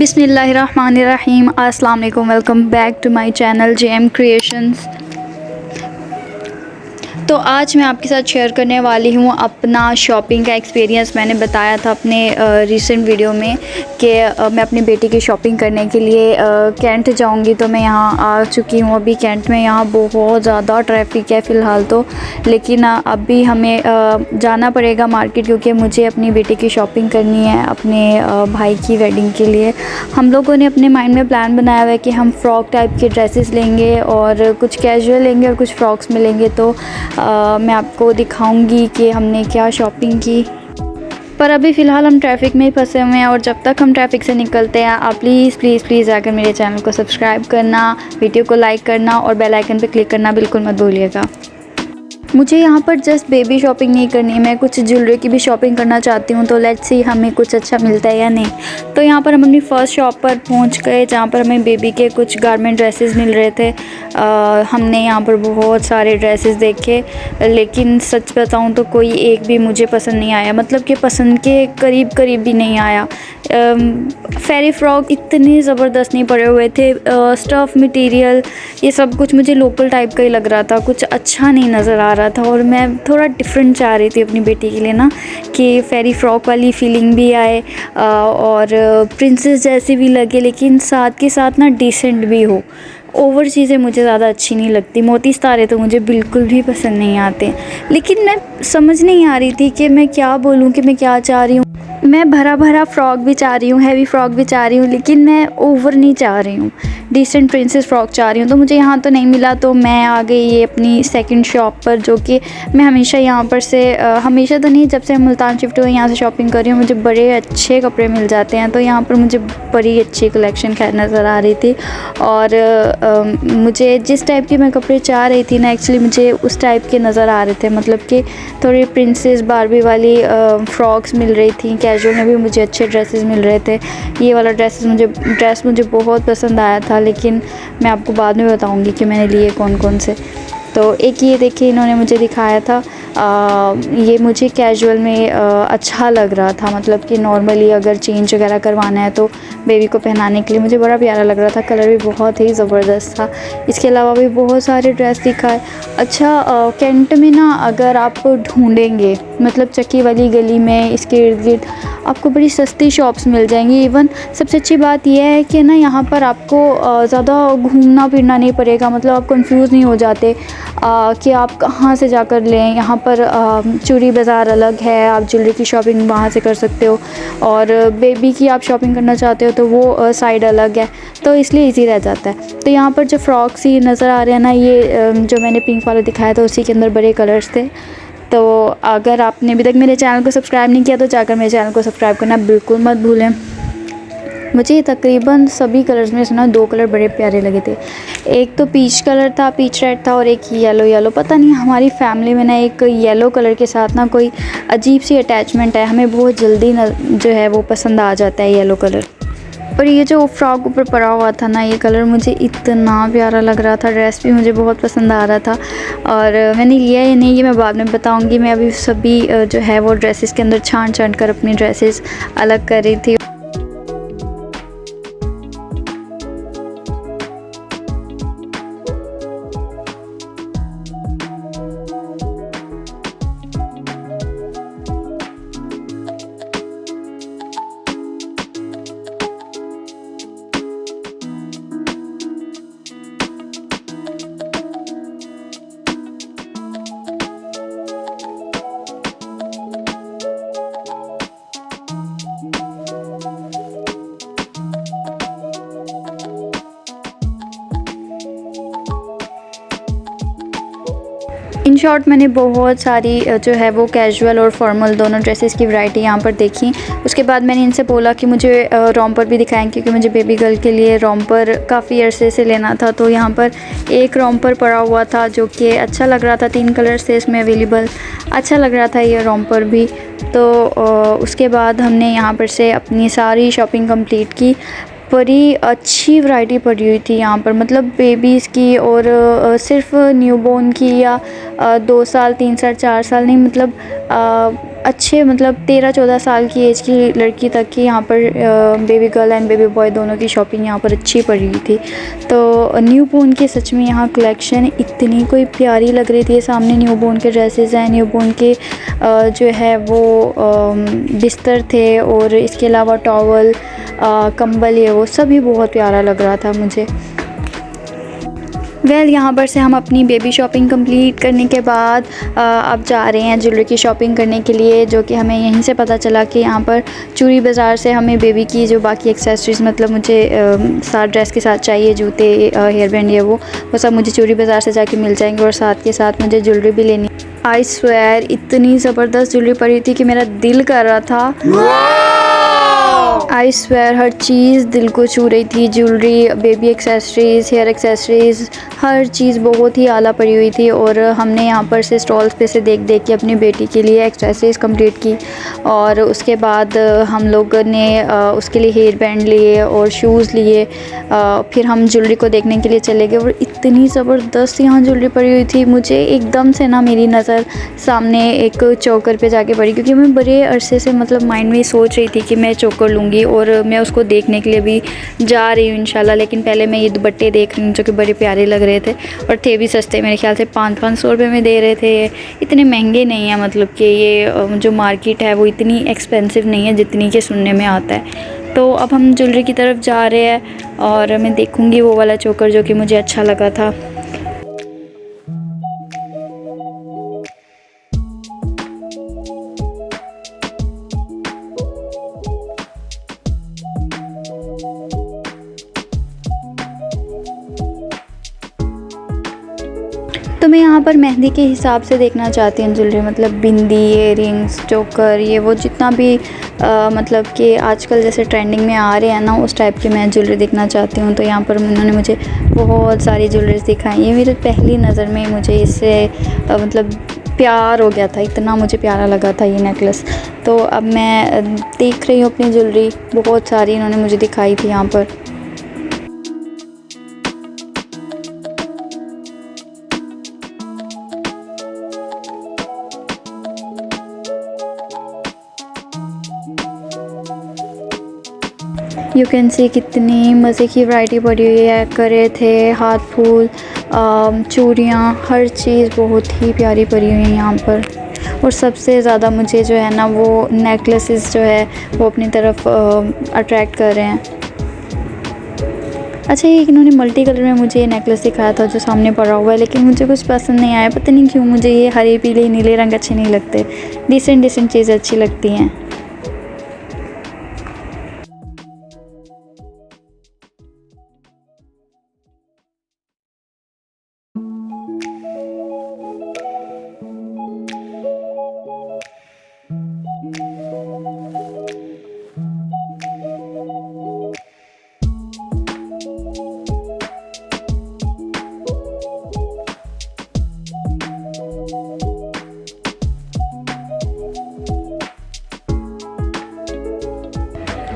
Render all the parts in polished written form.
बिस्मिल्लाहिर्रहमानिर्रहीम। अस्सलाम वालेकुम। Welcome back to my channel JM creations. तो आज मैं आपके साथ शेयर करने वाली हूँ अपना शॉपिंग का एक्सपीरियंस। मैंने बताया था अपने रिसेंट वीडियो में कि मैं अपनी बेटी की शॉपिंग करने के लिए कैंट जाऊँगी। तो मैं यहाँ आ चुकी हूँ अभी कैंट में। यहाँ बहुत ज़्यादा ट्रैफिक है फ़िलहाल तो, लेकिन अभी हमें जाना पड़ेगा मार्केट, क्योंकि मुझे अपनी बेटी की शॉपिंग करनी है अपने भाई की वेडिंग के लिए। हम लोगों ने अपने माइंड में प्लान बनाया हुआ है कि हम फ़्रॉक टाइप के ड्रेसेस लेंगे और कुछ कैजुअल लेंगे और कुछ फ़्रॉक्स में लेंगे। तो मैं आपको दिखाऊंगी कि हमने क्या शॉपिंग की। पर अभी फ़िलहाल हम ट्रैफिक में ही फंसे हुए हैं, और जब तक हम ट्रैफिक से निकलते हैं आप प्लीज़ आकर मेरे चैनल को सब्सक्राइब करना, वीडियो को लाइक करना और बेल आइकन पर क्लिक करना बिल्कुल मत भूलिएगा। मुझे यहाँ पर जस्ट बेबी शॉपिंग नहीं करनी है, मैं कुछ ज्वेलरी की भी शॉपिंग करना चाहती हूँ। तो लेट्स सी हमें कुछ अच्छा मिलता है या नहीं। तो यहाँ पर हम अपनी फ़र्स्ट शॉप पर पहुँच गए, जहाँ पर हमें बेबी के कुछ गारमेंट ड्रेसेस मिल रहे थे। हमने यहाँ पर बहुत सारे ड्रेसेस देखे, लेकिन सच बताऊँ तो कोई एक भी मुझे पसंद नहीं आया, मतलब कि पसंद के करीब भी नहीं आया। फेरी फ्रॉक इतने ज़बरदस्त नहीं पड़े हुए थे। स्टफ़ मटेरियल ये सब कुछ मुझे लोकल टाइप का ही लग रहा था, कुछ अच्छा नहीं नज़र आ रहा था। और मैं थोड़ा डिफरेंट चाह रही थी अपनी बेटी के लिए ना, कि फेरी फ्रॉक वाली फ़ीलिंग भी आए और प्रिंसेस जैसी भी लगे, लेकिन साथ के साथ ना डिसेंट भी हो। ओवर चीज़ें मुझे ज़्यादा अच्छी नहीं लगती। मोती सितारे तो मुझे बिल्कुल भी पसंद नहीं आते। लेकिन मैं समझ नहीं आ रही थी कि मैं क्या बोलूँ, कि मैं क्या चाह रही हूँ। मैं भरा फ्रॉक भी चाह रही हूँ, हैवी फ्रॉक भी चाह रही हूँ, लेकिन मैं ओवर नहीं चाह रही हूँ, डिसेंट प्रिंसेस फ्रॉक चाह रही हूँ। तो मुझे यहाँ तो नहीं मिला, तो मैं आ गई ये अपनी सेकंड शॉप पर, जो कि मैं हमेशा यहाँ पर से हमेशा तो नहीं, जब से हम मुल्तान शिफ्ट हुए यहाँ से शॉपिंग कर रही हूँ। मुझे बड़े अच्छे कपड़े मिल जाते हैं, तो यहाँ पर मुझे बड़ी अच्छी कलेक्शन खैर नज़र आ रही थी। और मुझे जिस टाइप के मैं कपड़े चाह रही थी ना, एक्चुअली मुझे उस टाइप के नज़र आ रहे थे, मतलब कि थोड़ी प्रिंसेस बारबी वाली फ़्रॉक्स मिल रही थी। कैजुअल में भी मुझे अच्छे ड्रेसेस मिल रहे थे। ये वाला ड्रेस मुझे बहुत पसंद आया था, लेकिन मैं आपको बाद में बताऊंगी कि मैंने लिए कौन कौन से। तो एक ये देखिए इन्होंने मुझे दिखाया था, ये मुझे कैजुअल में अच्छा लग रहा था, मतलब कि नॉर्मली अगर चेंज वगैरह करवाना है तो बेबी को पहनाने के लिए मुझे बड़ा प्यारा लग रहा था। कलर भी बहुत ही ज़बरदस्त था। इसके अलावा भी बहुत सारे ड्रेस दिखाए। अच्छा, कैंट में ना अगर आप ढूंढेंगे, मतलब चक्की वाली गली में इसके इर्द गिर्द आपको बड़ी सस्ती शॉप्स मिल जाएंगी। इवन सबसे अच्छी बात यह है कि ना यहाँ पर आपको ज़्यादा घूमना फिरना नहीं पड़ेगा, मतलब आप कंफ्यूज नहीं हो जाते कि आप कहाँ से जाकर लें। यहाँ पर चूड़ी बाज़ार अलग है, आप ज्वेलरी की शॉपिंग वहाँ से कर सकते हो, और बेबी की आप शॉपिंग करना चाहते हो तो वो साइड अलग है, तो इसलिए इजी रह जाता है। तो यहाँ पर जो फ्रॉक्स ही नज़र आ रहे हैं ना, ये जो मैंने पिंक वाला दिखाया था उसी के अंदर बड़े कलर्स थे। तो अगर आपने अभी तक मेरे चैनल को सब्सक्राइब नहीं किया तो जाकर मेरे चैनल को सब्सक्राइब करना बिल्कुल मत भूलें। मुझे तकरीबन सभी कलर्स में से ना 2 कलर बड़े प्यारे लगे थे। एक तो पीच कलर था, पीच रेड था, और एक येलो। पता नहीं हमारी फैमिली में ना एक येलो कलर के साथ ना कोई अजीब सी अटैचमेंट है, हमें बहुत जल्दी जो है वो पसंद आ जाता है येलो कलर। और ये जो फ्रॉक ऊपर पड़ा हुआ था ना, ये कलर मुझे इतना प्यारा लग रहा था, ड्रेस भी मुझे बहुत पसंद आ रहा था। और मैंने लिया या नहीं ये मैं बाद में बताऊंगी। मैं अभी सभी जो है वो ड्रेसेस के अंदर छांट कर अपनी ड्रेसेस अलग कर रही थी। इन शॉर्ट मैंने बहुत सारी जो है वो कैजुअल और फॉर्मल दोनों ड्रेसेस की वैरायटी यहाँ पर देखी। उसके बाद मैंने इनसे बोला कि मुझे रॉम्पर भी दिखाएं, क्योंकि मुझे बेबी गर्ल के लिए रॉम्पर काफ़ी अरसे से लेना था। तो यहाँ पर एक रॉम्पर पड़ा हुआ था जो कि अच्छा लग रहा था, 3 कलर्स थे इसमें अवेलेबल, अच्छा लग रहा था ये रॉम्पर भी। तो उसके बाद हमने यहाँ पर से अपनी सारी शॉपिंग कंप्लीट की। बड़ी अच्छी वैरायटी पड़ी हुई थी यहाँ पर, मतलब बेबीज़ की, और सिर्फ न्यूबॉर्न की या 2 साल 3 साल 4 साल नहीं, मतलब अच्छे मतलब 13-14 साल की एज की लड़की तक की यहाँ पर baby girl and baby boy दोनों की शॉपिंग यहाँ पर अच्छी पड़ी हुई थी। तो न्यू बोर्न की सच में यहाँ कलेक्शन इतनी कोई प्यारी लग रही थी। सामने न्यू बोर्न के ड्रेसेस हैं, न्यू बोर्न के जो है वो बिस्तर थे, और इसके अलावा टॉवल, कंबल, ये वो सभी बहुत प्यारा लग रहा था मुझे। यहाँ पर से हम अपनी बेबी शॉपिंग कंप्लीट करने के बाद अब जा रहे हैं ज्वेलरी की शॉपिंग करने के लिए, जो कि हमें यहीं से पता चला कि यहाँ पर चूड़ी बाज़ार से हमें बेबी की जो बाकी एक्सेसरीज़ मतलब मुझे साथ ड्रेस के साथ चाहिए, जूते, हेयर बैंड, ये वो सब मुझे चूड़ी बाज़ार से जाके मिल जाएंगे। और साथ के साथ मुझे ज्वेलरी भी लेनी। आई स्वेयर इतनी ज़बरदस्त ज्वेलरी पड़ी थी कि मेरा दिल कर रहा था। आई स्वेयर हर चीज़ दिल को छू रही थी। Jewellery, baby accessories, hair accessories, हर चीज़ बहुत ही आला पड़ी हुई थी। और हमने यहाँ पर से स्टॉल्स पे से देख देख के अपनी बेटी के लिए एक्सेसरीज़ कंप्लीट की। और उसके बाद हम लोग ने उसके लिए हेयर बैंड लिए और शूज़ लिए। फिर हम ज्वेलरी को देखने के लिए चले गए, और इतनी ज़बरदस्त यहाँ ज्वेलरी पड़ी हुई थी। मुझे एकदम से ना मेरी नज़र सामने एक चोकर पे जाके पड़ी, क्योंकि मैं बड़े अरसे से मतलब माइंड में सोच रही थी कि मैं चोकर लूँगी, और मैं उसको देखने के लिए भी जा रही हूँ इंशाल्लाह। लेकिन पहले मैं ये दुपट्टे देख रही हूँ जो कि बड़े प्यारे लग रहे थे, और थे भी सस्ते, मेरे ख्याल से 500-500 रुपये में दे रहे थे। इतने महंगे नहीं हैं, मतलब कि ये जो मार्केट है वो इतनी एक्सपेंसिव नहीं है जितनी के सुनने में आता है। तो अब हम ज्वेलरी की तरफ जा रहे हैं, और मैं देखूँगी वो वाला चोकर जो कि मुझे अच्छा लगा था। तो मैं यहाँ पर मेहंदी के हिसाब से देखना चाहती हूँ ज्वेलरी, मतलब बिंदी, इयररिंग्स, चोकर, ये वो जितना भी मतलब कि आजकल जैसे ट्रेंडिंग में आ रहे हैं ना, उस टाइप की मैं ज्वेलरी देखना चाहती हूँ। तो यहाँ पर उन्होंने मुझे बहुत सारी ज्वेलरीज दिखाई। ये मेरे पहली नज़र में मुझे इससे मतलब प्यार हो गया था, इतना मुझे प्यारा लगा था ये नेकलेस। तो अब मैं देख रही हूँ अपनी ज्वेलरी, बहुत सारी इन्होंने मुझे दिखाई थी यहाँ पर। यू कैन सी कितनी मज़े की वैरायटी पड़ी हुई है। करे थे, हाथ फूल, चूड़ियाँ, हर चीज़ बहुत ही प्यारी पड़ी हुई है यहाँ पर। और सबसे ज़्यादा मुझे जो है ना वो नेकलेसेस जो है वो अपनी तरफ अट्रैक्ट कर रहे हैं। अच्छा, ये इन्होंने मल्टी कलर में मुझे ये नेकलेस दिखाया था जो सामने पड़ा हुआ है, लेकिन मुझे कुछ पसंद नहीं आया, पता नहीं क्यों। मुझे ये हरे, पीले, नीले रंग अच्छे नहीं लगते। डिसेंट चीज़ें अच्छी लगती हैं।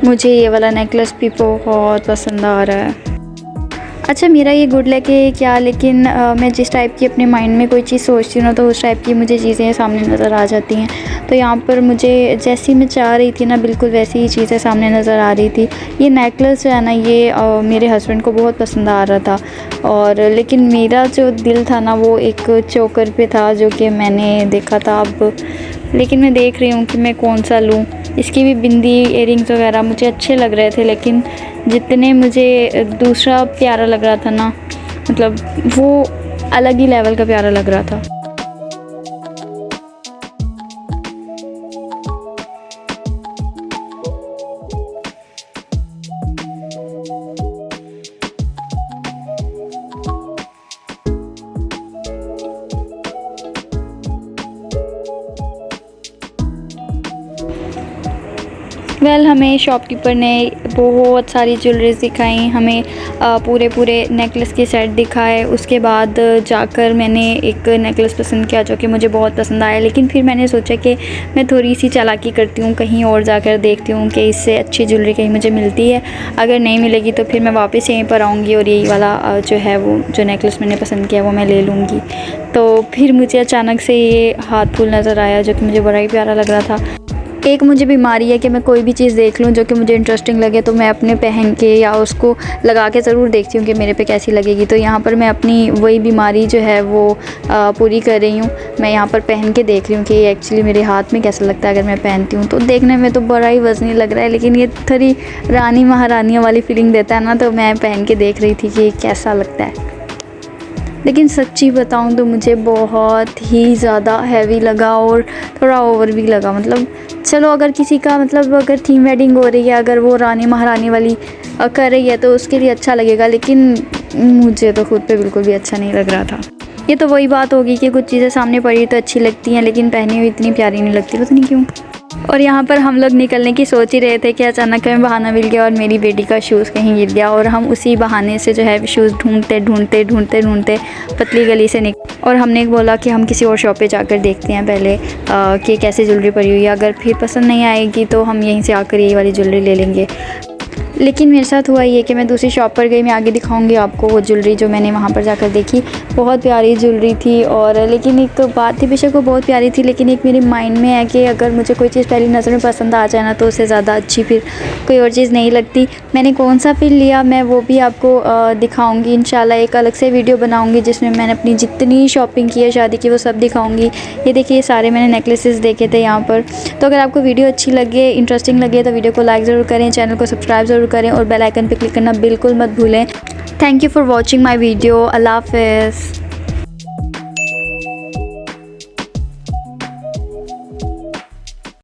मुझे ये वाला नेकलेस भी बहुत पसंद आ रहा है। अच्छा, मेरा ये गुड लक है क्या, लेकिन मैं जिस टाइप की अपने माइंड में कोई चीज़ सोचती हूँ ना, तो उस टाइप की मुझे चीज़ें सामने नज़र आ जाती हैं। तो यहाँ पर मुझे जैसी मैं चाह रही थी ना, बिल्कुल वैसी ही चीज़ें सामने नज़र आ रही थी। ये नेकलेस जो है ना, ये मेरे हस्बैंड को बहुत पसंद आ रहा था, और लेकिन मेरा जो दिल था ना वो एक चोकर पे था जो कि मैंने देखा था। अब लेकिन मैं देख रही हूँ कि मैं कौन सा लूँ। इसकी भी बिंदी, इयररिंग्स वगैरह मुझे अच्छे लग रहे थे, लेकिन जितने मुझे दूसरा प्यारा लग रहा था ना, मतलब वो अलग ही लेवल का प्यारा लग रहा था। हमें शॉपकीपर ने बहुत सारी ज्वेलरीज दिखाई, हमें पूरे नेकलेस के सेट दिखाए। उसके बाद जाकर मैंने एक नेकलेस पसंद किया जो कि मुझे बहुत पसंद आया, लेकिन फिर मैंने सोचा कि मैं थोड़ी सी चालाकी करती हूँ, कहीं और जाकर देखती हूँ कि इससे अच्छी ज्वेलरी कहीं मुझे मिलती है। अगर नहीं मिलेगी तो फिर मैं वापस यहीं पर आऊँगी और यही वाला जो है वो जो नेकलेस मैंने पसंद किया वो मैं ले लूँगी। तो फिर मुझे अचानक से ये हाथ फूल नज़र आया जो कि मुझे बड़ा ही प्यारा लग रहा था। एक मुझे बीमारी है कि मैं कोई भी चीज़ देख लूँ जो कि मुझे इंटरेस्टिंग लगे तो मैं अपने पहन के या उसको लगा के ज़रूर देखती हूँ कि मेरे पे कैसी लगेगी। तो यहाँ पर मैं अपनी वही बीमारी जो है वो पूरी कर रही हूँ। मैं यहाँ पर पहन के देख रही हूँ कि ये एक्चुअली मेरे हाथ में कैसा लगता है अगर मैं पहनती हूँ। तो देखने में तो बड़ा ही वज़नी लग रहा है, लेकिन ये थोड़ी रानी महारानियों वाली फीलिंग देता है ना, तो मैं पहन के देख रही थी कि कैसा लगता है। लेकिन सच्ची बताऊं तो मुझे बहुत ही ज़्यादा हैवी लगा और थोड़ा ओवर भी लगा। मतलब चलो अगर किसी का मतलब अगर थीम वेडिंग हो रही है, अगर वो रानी महारानी वाली कर रही है तो उसके लिए अच्छा लगेगा, लेकिन मुझे तो खुद पे बिल्कुल भी अच्छा नहीं लग रहा था। ये तो वही बात होगी कि कुछ चीज़ें सामने पड़ी तो अच्छी लगती हैं, लेकिन पहनी हुई इतनी प्यारी नहीं लगती, पता नहीं क्यों। और यहाँ पर हम लोग निकलने की सोच ही रहे थे कि अचानक हमें बहाना मिल गया और मेरी बेटी का शूज़ कहीं गिर गया और हम उसी बहाने से जो है शूज़ ढूंढते पतली गली से और हमने बोला कि हम किसी और शॉप पे जाकर देखते हैं पहले कि कैसी ज्वेलरी पड़ी हुई है, अगर फिर पसंद नहीं आएगी तो हम यहीं से आकर यही वाली ज्वेलरी ले लेंगे। लेकिन मेरे साथ हुआ ये कि मैं दूसरी शॉप पर गई, मैं आगे दिखाऊंगी आपको वो ज्वेलरी जो मैंने वहाँ पर जाकर देखी। बहुत प्यारी ज्वेलरी थी और लेकिन एक बात थी, बेशक वो बहुत प्यारी थी, लेकिन एक मेरे माइंड में है कि अगर मुझे कोई चीज़ पहली नज़र में पसंद आ जाए ना तो उससे ज़्यादा अच्छी फिर कोई और चीज़ नहीं लगती। मैंने कौन सा फिर लिया मैं वो भी आपको दिखाऊँगी इंशाल्लाह। एक अलग से वीडियो बनाऊँगी जिसमें मैंने अपनी जितनी शॉपिंग की है शादी की वो सब दिखाऊँगी। ये देखिए सारे मैंने नेकलेसेस देखे थे यहाँ पर। तो अगर आपको वीडियो अच्छी लगे, इंटरेस्टिंग लगे तो वीडियो को लाइक ज़रूर करें, चैनल को सब्सक्राइब ज़रूर करें और बेल आइकन पे क्लिक करना बिल्कुल मत भूलें। Thank you for watching my video. अल्लाह हाफ़िज़।